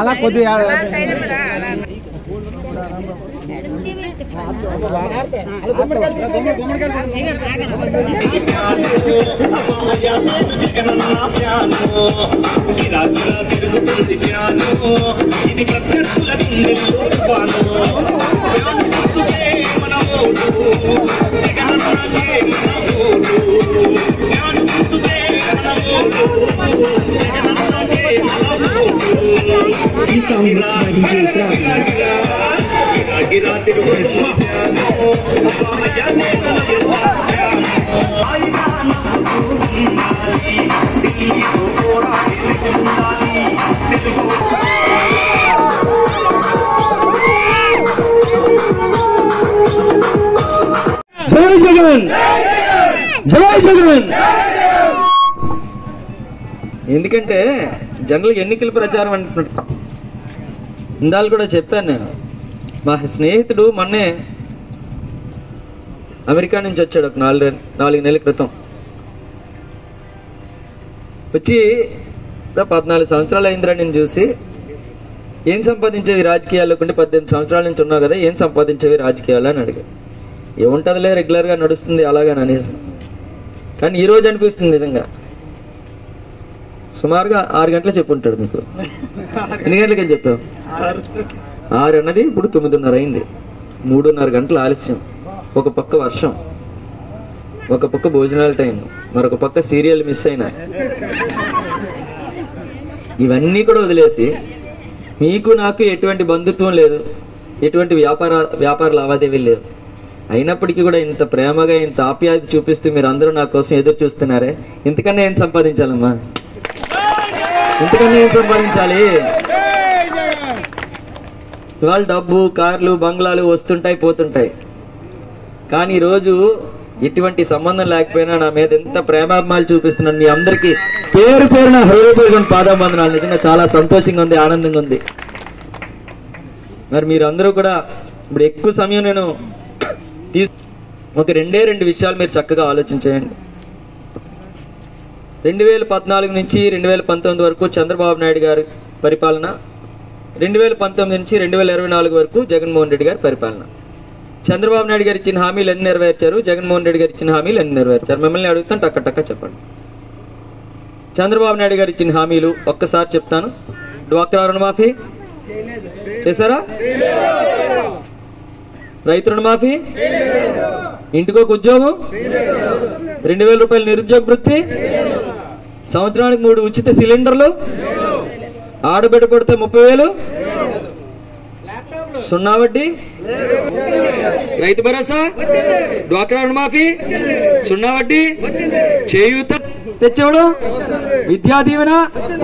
అలా కొద్దిగా ఇది ప్రత్యర్థుల జై జగన్, జై జగన్. ఎందుకంటే జనరల్ ఎన్నికల ప్రచారం అంటున్నా, ఇందాలు కూడా చెప్పాను నేను. మా స్నేహితుడు మొన్నే అమెరికా నుంచి వచ్చాడు ఒక 4 నెలల క్రితం. వచ్చి 14 సంవత్సరాలు అయిందిరా నేను చూసి, ఏం సంపాదించేవి రాజకీయాల్లో కొంటే 18 సంవత్సరాల నుంచి ఉన్నావు కదా, ఏం సంపాదించేవి రాజకీయాలు అని అడిగాడు. ఏముంటుందిలే, రెగ్యులర్గా నడుస్తుంది అలాగని అనేసి. కానీ ఈరోజు అనిపిస్తుంది నిజంగా. సుమారుగా 6 గంటలు చెప్పుంటాడు మీకు. ఎన్ని గంటలకి అని చెప్పావు? 6 అన్నది ఇప్పుడు 9:30 అయింది. 3:30 గంటలు ఆలస్యం. ఒక పక్క వర్షం, ఒక పక్క భోజనాల టైం, మరొక పక్క సీరియల్ మిస్ అయినా. ఇవన్నీ కూడా వదిలేసి మీకు నాకు ఎటువంటి బంధుత్వం లేదు, ఎటువంటి వ్యాపార లావాదేవీలు లేదు. అయినప్పటికీ కూడా ఇంత ప్రేమగా ఇంత ఆప్యాయత చూపిస్తూ మీరు అందరూ నా కోసం ఎదురు చూస్తున్నారే, ఇంతకన్నా ఏం సంపాదించాలమ్మా? ఇంతకన్నా ఏం సంపాదించాలి? ఇవాళ డబ్బు, కార్లు, బంగ్లాలు వస్తుంటాయి పోతుంటాయి. కానీ ఈరోజు ఎటువంటి సంబంధం లేకపోయినా నా మీద ఎంత ప్రేమాభిమానాలు చూపిస్తున్నాను. మీ అందరికీ పేరు పేరున హృదయపూర్వక పాదాబంధనాలు. నిజంగా చాలా సంతోషంగా ఉంది, ఆనందంగా ఉంది. మరి మీరందరూ కూడా ఇప్పుడు ఎక్కువ సమయం నేను ఒక 2 విషయాలు మీరు చక్కగా ఆలోచించేయండి. 2014 నుంచి 2019 వరకు చంద్రబాబు నాయుడు గారి పరిపాలన, 2019 నుంచి 2024 వరకు జగన్మోహన్ రెడ్డి గారి పరిపాలన. చంద్రబాబు నాయుడు గారు ఇచ్చిన హామీలు ఎన్ని నెరవేర్చారు, జగన్మోహన్ రెడ్డి గారు ఇచ్చిన హామీలు ఎన్ని నెరవేర్చారు? మిమ్మల్ని అడుగుతాను, టక్క చెప్పండి. చంద్రబాబు నాయుడు గారు ఇచ్చిన హామీలు ఒక్కసారి చెప్తాను. డ్వాక్రా రుణమాఫీ చేశారా? రైతు రుణమాఫీ, ఇంటికొక ఉద్యోగం, 2000 రూపాయల నిరుద్యోగ వృత్తి, సంవత్సరానికి 3 ఉచిత సిలిండర్లు, ఆడబిడ్డ పడితే 30,000, 0 వడ్డీ, రైతు భరోసా, డ్వాక్రా రుణమాఫీ, 0 వడ్డీ, చేయూత తెచ్చేవాడు, విద్యా దీవెన,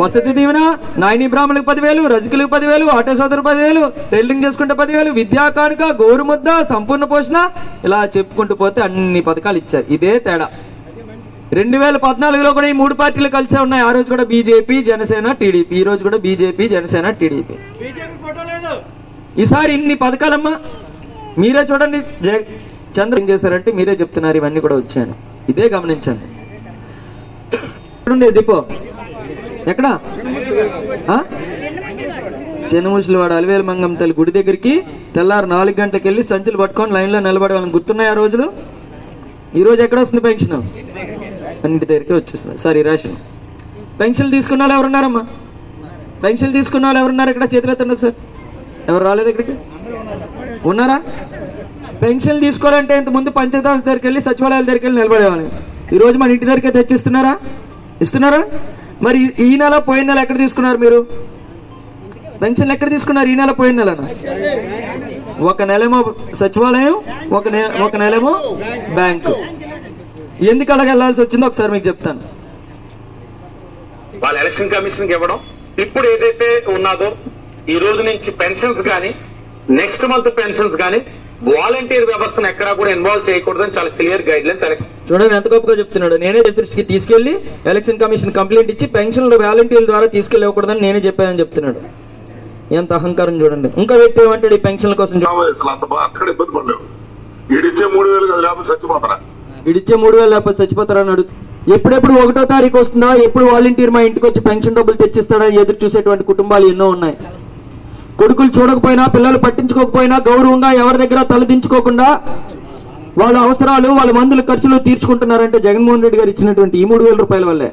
వసతి దీవెన, నాయని బ్రాహ్మణులకు 10,000, రజకులకు 10,000, ఆటో సోదరు 10,000, టైలరింగ్ చేసుకుంటే 10,000, విద్యా కానుక, గోరుముద్ద, సంపూర్ణ పోషణ, ఇలా చెప్పుకుంటూ పోతే అన్ని పథకాలు ఇచ్చారు. ఇదే తేడా. 2014లో కూడా ఈ 3 పార్టీలు కలిసే ఉన్నాయి. ఆ రోజు కూడా బీజేపీ, జనసేన, టీడీపీ. ఈ రోజు కూడా బీజేపీ, జనసేన, టీడీపీ. ఈసారి ఇన్ని పథకాలమ్మా. మీరే చూడండి, చంద్ర ఏం చేశారంటే మీరే చెప్తున్నారు ఇవన్నీ కూడా వచ్చాయని. ఇదే గమనించండి. డిపో ఎక్కడ? చెన్నముషిలవాడ అలివేలు మంగం తల్లి గుడి దగ్గరికి తెల్లారు 4 గంటలకు వెళ్ళి సంచులు పట్టుకొని లైన్లో నిలబడే వాళ్ళని గుర్తున్నాయి ఆ రోజులు. ఈ రోజు ఎక్కడ వస్తుంది పెన్షన్? అన్నింటి దగ్గరికి వచ్చేస్తుంది. Sorry, ration. పెన్షన్లు తీసుకున్న వాళ్ళు ఎవరున్నారమ్మా? పెన్షన్లు తీసుకున్న వాళ్ళు ఎవరున్నారు ఇక్కడ? చేతులు ఎత్తండి ఒకసారి. ఎవరు రాలేదు ఇక్కడికి? ఉన్నారా? పెన్షన్లు తీసుకోవాలంటే ఇంతకుముందు పంచాయతీ ఆఫీస్ దగ్గరికి వెళ్ళి, సచివాలయాల దగ్గరికి వెళ్ళి నిలబడేవాళ్ళు. ఈ రోజు మన ఇంటి దగ్గరికే తెచ్చిస్తున్నారా? ఇస్తున్నారా? మరి ఈ నెల పోయిన నెల ఎక్కడ తీసుకున్నారు మీరు? పెన్షన్లు ఎక్కడ తీసుకున్నారు ఈ నెల పోయిన నెల? ఒక నెలేమో సచివాలయం, ఒక నెలేమో బ్యాంకు. ఎందుకు అలాగ వెళ్లాల్సి వచ్చిందో ఒకసారి మీకు చెప్తాను. వాళ్ళ ఎలక్షన్ కమిషన్ ఇవ్వడం, ఇప్పుడు ఏదైతే ఉన్నదో ఈ రోజు నుంచి పెన్షన్స్ కానీ, నెక్స్ట్ మంత్ పెన్షన్స్ కానీ వాలంటీర్ వ్యవస్థను ఎక్కడా కూడా ఇన్వాల్వ్ చేయకూడదని చాలా క్లియర్ గైడ్ లైన్స్ ఎలక్షన్. చూడండి ఎంత గొప్పగా చెప్తున్నాడు. నేనే దృష్టికి తీసుకెళ్లి ఎలక్షన్ కమిషన్ కంప్లైంట్ ఇచ్చి పెన్షన్లు వాలంటీర్ల ద్వారా తీసుకెళ్లి ఇవ్వకూడదని నేనే చెప్పానని చెప్తున్నాడు. ఎంత అహంకారం చూడండి. ఇంకా వ్యక్తి ఏమంటాడు ఈ పెన్షన్ల కోసం? అక్కడ ఇబ్బంది పడలేవు. ఈడిచ్చే 3,000 కదా, లేకపోతే చచ్చిపోతారా? ఇడిచ్చే 3,000 లేకపోతే చచ్చిపోతారని అడుగు. ఎప్పుడెప్పుడు 1వ తారీఖు వస్తుందా, ఎప్పుడు వాలంటీర్ మా ఇంటికి వచ్చి పెన్షన్ డబ్బులు తెచ్చిస్తాడా ఎదురు చూసేటువంటి కుటుంబాలు ఎన్నో ఉన్నాయి. కొడుకులు చూడకపోయినా, పిల్లలు పట్టించుకోకపోయినా, గౌరవంగా ఎవరి దగ్గర తలదించుకోకుండా వాళ్ళ అవసరాలు, వాళ్ళ మందుల ఖర్చులు తీర్చుకుంటున్నారంటే జగన్మోహన్ రెడ్డి గారు ఇచ్చినటువంటి ఈ 3,000 రూపాయల వల్లే.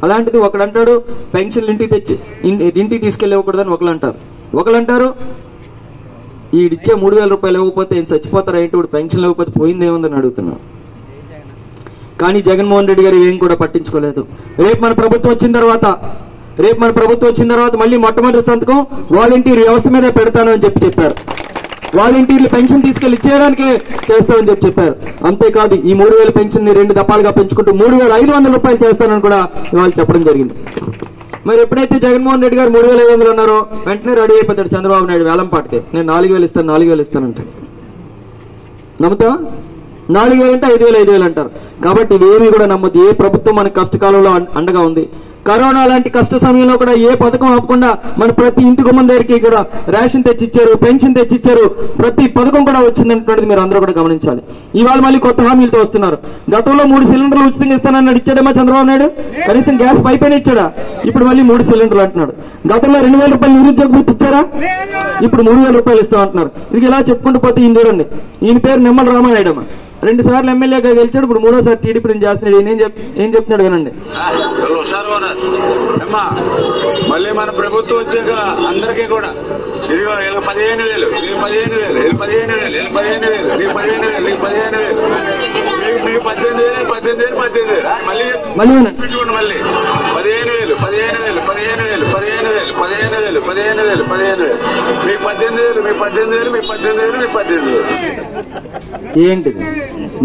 అలాంటిది ఒకడంటాడు పెన్షన్లు ఇంటికి తీసుకెళ్ళి ఇవ్వకూడదని ఒకళ్ళంటారు ఈడిచ్చే 3,000 రూపాయలు ఇవ్వకపోతే ఏం చచ్చిపోతారా ఏంటి, ఇప్పుడు పెన్షన్ ఇవ్వకపోతే పోయిందేముందని అడుగుతున్నా. కానీ జగన్మోహన్ రెడ్డి గారు ఏం కూడా పట్టించుకోలేదు. రేపు మన ప్రభుత్వం వచ్చిన తర్వాత మళ్ళీ మొట్టమొదటి సంతకం వాలంటీర్ వ్యవస్థ మీద పెడతానని చెప్పారు. వాలంటీర్లు పెన్షన్ తీసుకెళ్లి ఇచ్చేయడానికే చేస్తామని చెప్పారు. అంతేకాదు ఈ 3,000 పెన్షన్ ని 2 దఫాలుగా పెంచుకుంటూ 3,500 రూపాయలు చేస్తానని కూడా ఇవాళ చెప్పడం జరిగింది. మరి ఎప్పుడైతే జగన్మోహన్ రెడ్డి గారు 3,500 అన్నారో వెంటనే రెడీ అయిపోతాడు చంద్రబాబు నాయుడు వేలంపాటికి. నేను 4,000 ఇస్తానంటే నమ్ముతావా? 4,000 అంటే 5,000 అంటారు. కాబట్టి ఇవేమీ కూడా నమ్మొద్దు. ఏ ప్రభుత్వం మనకు కష్టకాలంలో అండగా ఉంది. కరోనా లాంటి కష్ట సమయంలో కూడా ఏ పథకం ఆపకుండా మన ప్రతి ఇంటి గుమ్మం దగ్గరికి కూడా రేషన్ తెచ్చిచ్చారు, పెన్షన్ తెచ్చిచ్చారు, ప్రతి పథకం కూడా వచ్చిందనేటువంటిది మీరు అందరూ కూడా గమనించాలి. ఇవాళ మళ్ళీ కొత్త హామీలతో వస్తున్నారు. గతంలో 3 సిలిండర్లు ఉచితంగా ఇస్తానన్నాడు, ఇచ్చాడేమో చంద్రబాబు నాయుడు? కనీసం గ్యాస్ పైపైన ఇచ్చాడా? ఇప్పుడు మళ్ళీ 3 సిలిండర్లు అంటున్నాడు. గతంలో 2,000 రూపాయలు నిరుద్యోగ వృత్తి ఇచ్చారా? ఇప్పుడు 3,000 రూపాయలు ఇస్తామంటున్నారు. ఇది ఇలా చెప్పుకుంటూ పోతే ఈయన చూడండి, ఈయన పేరు నిమ్మల రామానాయుడు. 2 సార్లు ఎమ్మెల్యేగా గెలిచాడు, ఇప్పుడు 3వ టీడీపీని చేస్తున్నాడు. ఏం చెప్తున్నాడు వినండి. మళ్ళీ మన ప్రభుత్వం వచ్చాక అందరికీ కూడా ఇదిగో 15,000 మీకు 15,000 15,000 15,000 మీకు 15,000 మీకు 15,000 మీకు 18,000 18,000 మళ్ళీ పెట్టుకోండి. మళ్ళీ 15,000 15,000 15,000 15,000 15,000 15,000 15,000 మీకు 18,000 మీకు 18,000 మీకు 18,000 మీకు 18,000. ఏంటిది?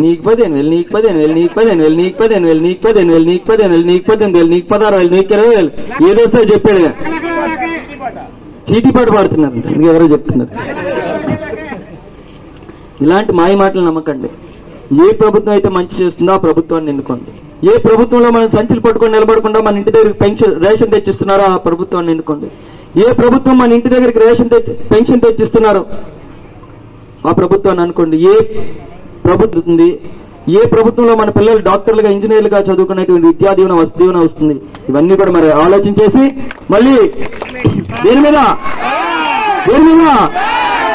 నీకు 15,000 నీకు 15,000 నీకు 15,000 నీకు 15,000 నీకు 15,000 నీకు 15,000 నీకు 18,000 నీకు 16,000 నీకు 20,000 ఏదొస్తా చెప్పాడు. చీటీపాటు పాడుతున్నారు, ఇంకెవరో చెప్తున్నారు. ఇలాంటి మాయ మాటలు నమ్మకండి. ఏ ప్రభుత్వం అయితే మంచి చేస్తుందో ఆ ప్రభుత్వాన్ని ఎన్నుకోండి. ఏ ప్రభుత్వంలో మనం సంచులు పట్టుకొని నిలబడకుండా మన ఇంటి దగ్గరికి రేషన్ తెచ్చిస్తున్నారో ఆ ప్రభుత్వాన్ని ఎన్నుకోండి. ఏ ప్రభుత్వం మన ఇంటి దగ్గరికి పెన్షన్ తెచ్చిస్తున్నారో ఆ ప్రభుత్వాన్ని అనుకోండి. ఏ ప్రభుత్వంలో మన పిల్లలు డాక్టర్లుగా, ఇంజనీర్లుగా చదువుకునేటువంటి విద్యా దీవెన, వసతి దీవెన వస్తుంది. ఇవన్నీ కూడా మరి ఆలోచించేసి మళ్ళీ దేని మీద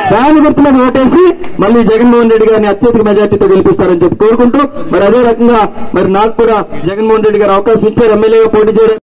ఫ్యాన్ గుర్తు మీద ఓటేసి మళ్ళీ జగన్మోహన్ రెడ్డి గారిని అత్యధిక మెజార్టీతో గెలిపిస్తారని చెప్పి కోరుకుంటూ, మరి అదే రకంగా మరి నాకు కూడా జగన్మోహన్ రెడ్డి గారు అవకాశం ఇచ్చారు ఎమ్మెల్యేగా పోటీ చేయడం.